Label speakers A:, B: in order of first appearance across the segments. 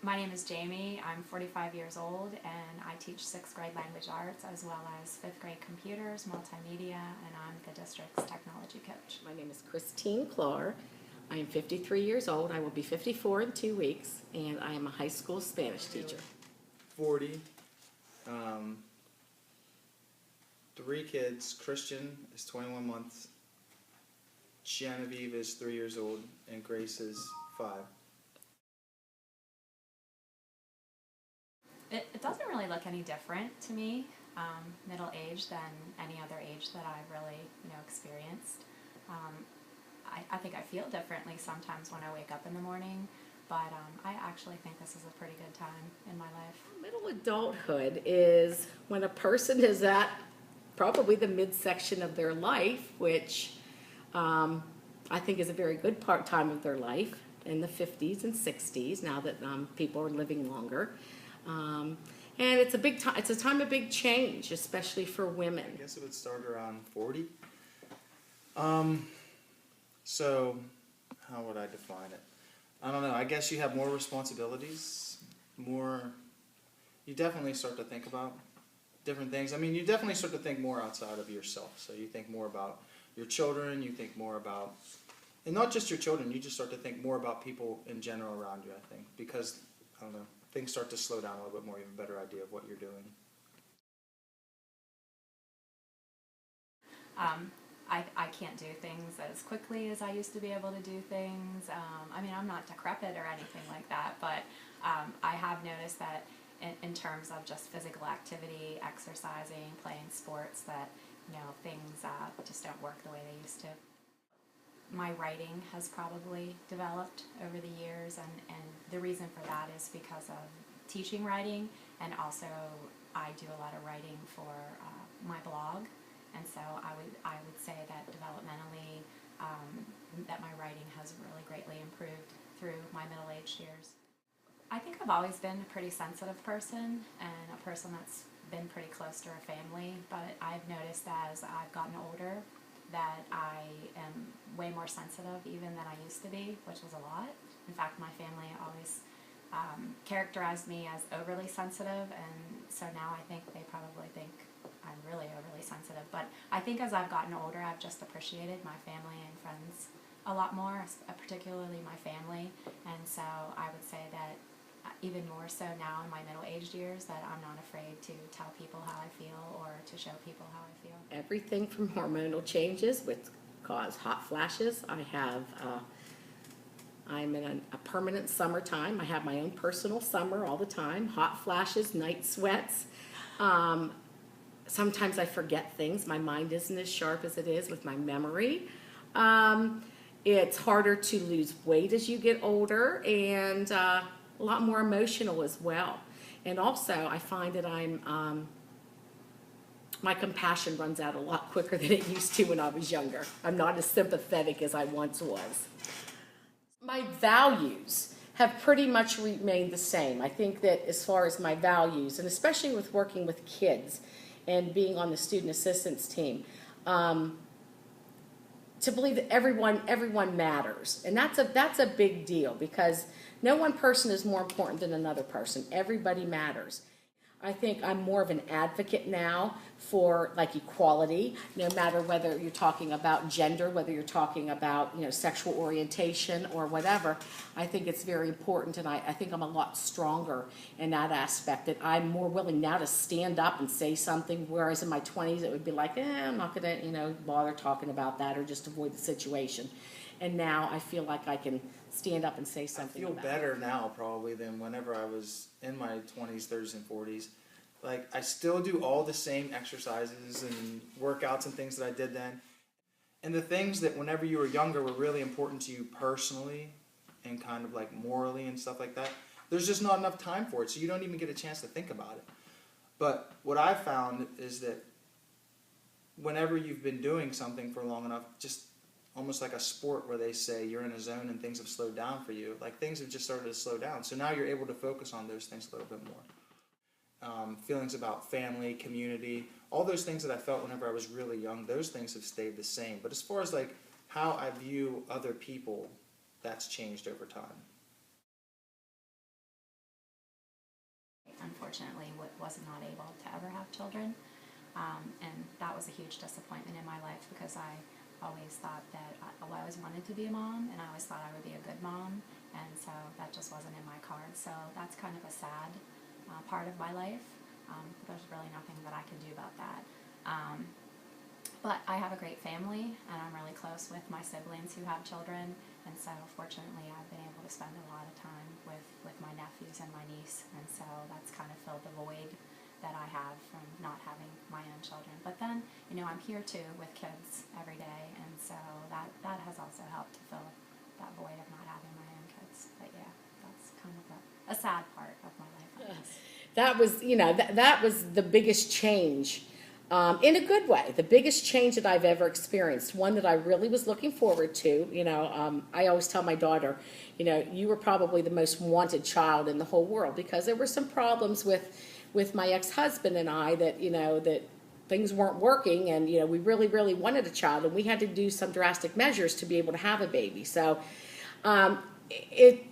A: My name is Jamie. I'm 45 years old and I teach 6th grade language arts as well as 5th grade computers, multimedia, and I'm the district's technology coach.
B: My name is Christine Clark. I am 53 years old. I will be 54 in 2 weeks, and I am a high school Spanish teacher.
C: 40. Um, 3 kids. Christian is 21 months. Genevieve is 3 years old, and Grace is 5.
A: It doesn't really look any different to me, middle age, than any other age that I've really experienced. I think I feel differently sometimes when I wake up in the morning, but I actually think this is a pretty good time in my life.
B: Middle adulthood is when a person is at probably the midsection of their life, which I think is a very good time of their life, in the 50s and 60s, now that people are living longer. And it's a big time. It's a time of big change, especially for women.
C: I guess it would start around 40. So, how would I define it? I don't know. I guess you have more responsibilities, you definitely start to think about different things. I mean, you definitely start to think more outside of yourself. So you think more about your children, you think more about, and not just your children, you just start to think more about people in general around you, I think, because, I don't know, things start to slow down a little bit more, you have a better idea of what you're doing.
A: I can't do things as quickly as I used to be able to do things. I mean, I'm not decrepit or anything like that, but I have noticed that in terms of just physical activity, exercising, playing sports, that things just don't work the way they used to. My writing has probably developed over the years, and the reason for that is because of teaching writing, and also I do a lot of writing for my blog. And so I would say that developmentally, that my writing has really greatly improved through my middle-aged years. I think I've always been a pretty sensitive person and a person that's been pretty close to her family, but I've noticed as I've gotten older that I am way more sensitive even than I used to be, which was a lot. In fact, my family always characterized me as overly sensitive, and so now I think they probably think I'm really overly sensitive. But I think as I've gotten older, I've just appreciated my family and friends a lot more, particularly my family. And so I would say that even more so now in my middle-aged years, that I'm not afraid to tell people how I feel or to show people how I feel.
B: Everything from hormonal changes, which cause hot flashes. I'm in a permanent summertime. I have my own personal summer all the time. Hot flashes, night sweats. Sometimes I forget things. My mind isn't as sharp as it is with my memory. It's harder to lose weight as you get older, and a lot more emotional as well. And also, I find that my compassion runs out a lot quicker than it used to when I was younger. I'm not as sympathetic as I once was. My values have pretty much remained the same. I think that as far as my values, and especially with working with kids and being on the student assistance team, to believe that everyone matters. And that's a big deal, because no one person is more important than another person. Everybody matters. I think I'm more of an advocate now for equality, no matter whether you're talking about gender, whether you're talking about sexual orientation or whatever. I think it's very important, and I think I'm a lot stronger in that aspect, that I'm more willing now to stand up and say something, whereas in my 20s it would be like, I'm not going to bother talking about that or just avoid the situation. And now I feel like I can stand up and say something.
C: I feel better now probably than whenever I was in my 20s, 30s, and 40s. Like, I still do all the same exercises and workouts and things that I did then. And the things that whenever you were younger were really important to you personally and kind of like morally and stuff like that, there's just not enough time for it, so you don't even get a chance to think about it. But what I found is that whenever you've been doing something for long enough, just almost like a sport where they say you're in a zone and things have slowed down for you, like things have just started to slow down. So now you're able to focus on those things a little bit more. Feelings about family, community, all those things that I felt whenever I was really young, those things have stayed the same. But as far as like how I view other people, that's changed over time.
A: unfortunately was not able to ever have children. And that was a huge disappointment in my life because I always thought that I always wanted to be a mom, and I always thought I would be a good mom, and so that just wasn't in my cards. So that's kind of a sad part of my life. There's really nothing that I can do about that. But I have a great family, and I'm really close with my siblings who have children, and so fortunately I've been able to spend a lot of time with my nephews and my niece, and so that's kind of filled the void that I have from not having my own children. But then, I'm here too with kids every day, and so that has also helped to fill that void of not having my own kids. But yeah, that's kind of a sad part of my life, I guess.
B: That was, that was the biggest change, in a good way, the biggest change that I've ever experienced, one that I really was looking forward to. I always tell my daughter, you were probably the most wanted child in the whole world, because there were some problems with my ex-husband and I that, that things weren't working, and, we really, really wanted a child, and we had to do some drastic measures to be able to have a baby. So,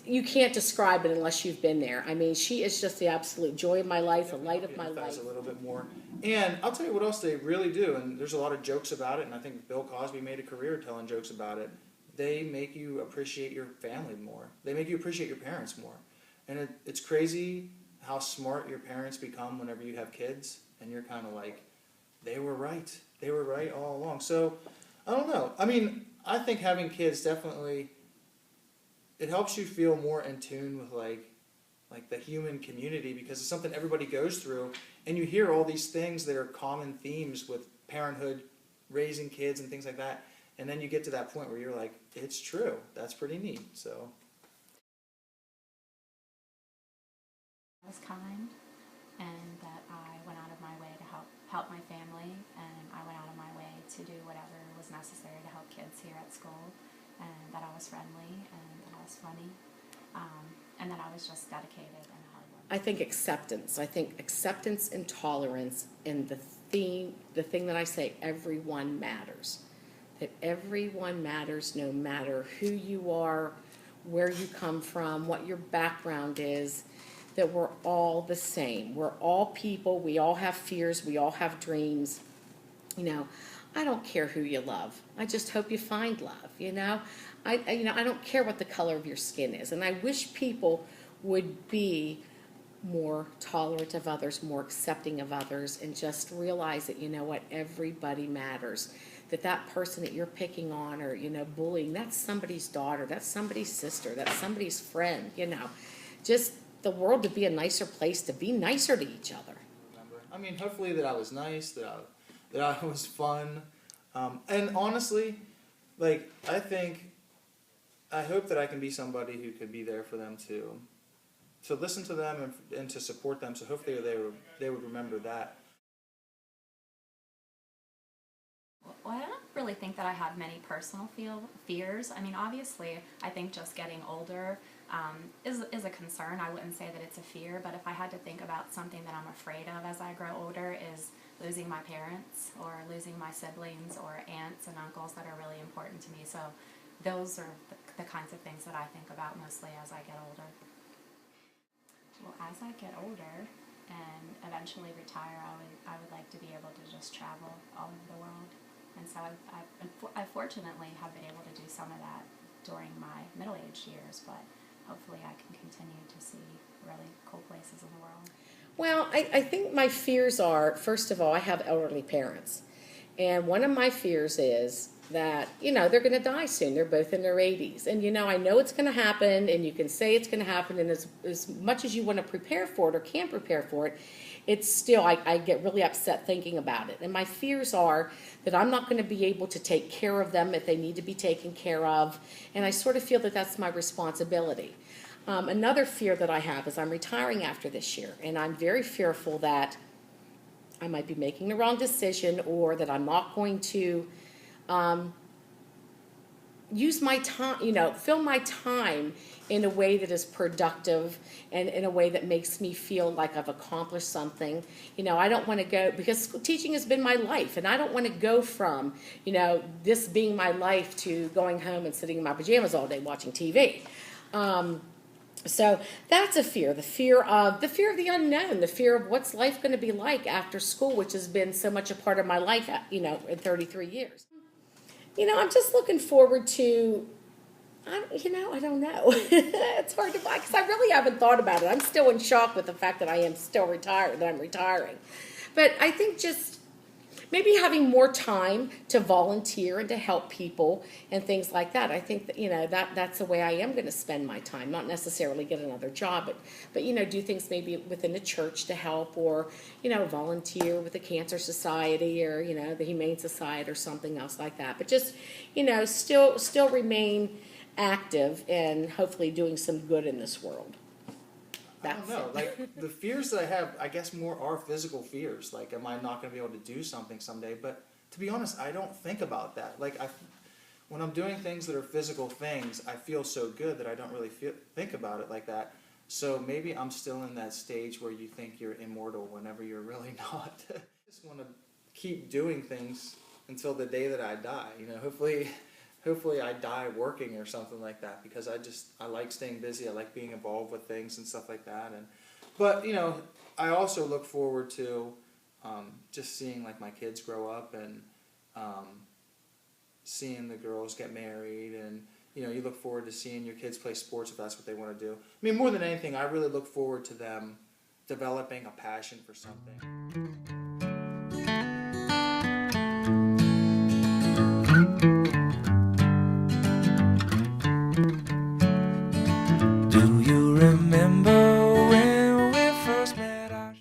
B: you can't describe it unless you've been there. I mean, she is just the absolute joy of my life, the light of my life.
C: A little bit more. And I'll tell you what else they really do, and there's a lot of jokes about it, and I think Bill Cosby made a career telling jokes about it. They make you appreciate your family more. They make you appreciate your parents more. And it's crazy how smart your parents become whenever you have kids, and you're kind of like, they were right. They were right all along. So, I don't know. I mean, I think having kids definitely, it helps you feel more in tune with like the human community, because it's something everybody goes through, and you hear all these things that are common themes with parenthood, raising kids and things like that, and then you get to that point where you're like, it's true. That's pretty neat. So
A: I was kind, and that I went out of my way to help my family, and I went out of my way to do whatever was necessary to help kids here at school, and that I was friendly, and that I was funny, and that I was just dedicated and a hard worker.
B: I think acceptance and tolerance, and the thing that I say, everyone matters. That everyone matters, no matter who you are, where you come from, what your background is, that we're all the same. We're all people, we all have fears, we all have dreams. I don't care who you love. I just hope you find love, I don't care what the color of your skin is, and I wish people would be more tolerant of others, more accepting of others, and just realize that, everybody matters. That person that you're picking on or, bullying, that's somebody's daughter, that's somebody's sister, that's somebody's friend, Just the world to be a nicer place, to be nicer to each other.
C: I mean, hopefully that I was nice, that I was fun. And honestly, I hope that I can be somebody who could be there for them to listen to them and to support them. So hopefully they would remember that.
A: Well, I don't really think that I have many personal fears. I mean, obviously, I think just getting older is a concern. I wouldn't say that it's a fear, but if I had to think about something that I'm afraid of as I grow older, is losing my parents or losing my siblings or aunts and uncles that are really important to me. So those are the kinds of things that I think about mostly as I get older. Well, as I get older and eventually retire, I would like to be able to just travel all over the world. And so I fortunately have been able to do some of that during my middle-aged years, but hopefully I can continue to see really cool places in the world.
B: Well, I think my fears are, first of all, I have elderly parents. And one of my fears is that, they're going to die soon. They're both in their 80s. And, I know it's going to happen, and you can say it's going to happen, and as much as you want to prepare for it or can prepare for it, it's still, I get really upset thinking about it. And my fears are that I'm not going to be able to take care of them if they need to be taken care of. And I sort of feel that that's my responsibility. Another fear that I have is I'm retiring after this year, and I'm very fearful that I might be making the wrong decision, or that I'm not going to use my time, fill my time in a way that is productive and in a way that makes me feel like I've accomplished something. I don't want to go, because teaching has been my life, and I don't want to go from, this being my life to going home and sitting in my pajamas all day watching TV. So that's a fear, the fear of the unknown, the fear of what's life going to be like after school, which has been so much a part of my life, in 33 years. I'm just looking forward to, I don't know. It's hard to buy because I really haven't thought about it. I'm still in shock with the fact that I am still retired, that I'm retiring. But I think just maybe having more time to volunteer and to help people and things like that. I think that that's the way I am going to spend my time. Not necessarily get another job, but do things maybe within a church to help, or volunteer with the Cancer Society, or the Humane Society or something else like that. But just still remain active and hopefully doing some good in this world.
C: I don't know. Like, the fears that I have, I guess more are physical fears. Like, am I not going to be able to do something someday? But to be honest, I don't think about that. Like, when I'm doing things that are physical things, I feel so good that I don't really think about it like that. So maybe I'm still in that stage where you think you're immortal whenever you're really not. I just want to keep doing things until the day that I die. Hopefully I die working or something like that, because I like staying busy. I like being involved with things and stuff like that. But I also look forward to just seeing like my kids grow up, and seeing the girls get married, and you look forward to seeing your kids play sports if that's what they want to do. I mean, more than anything, I really look forward to them developing a passion for something.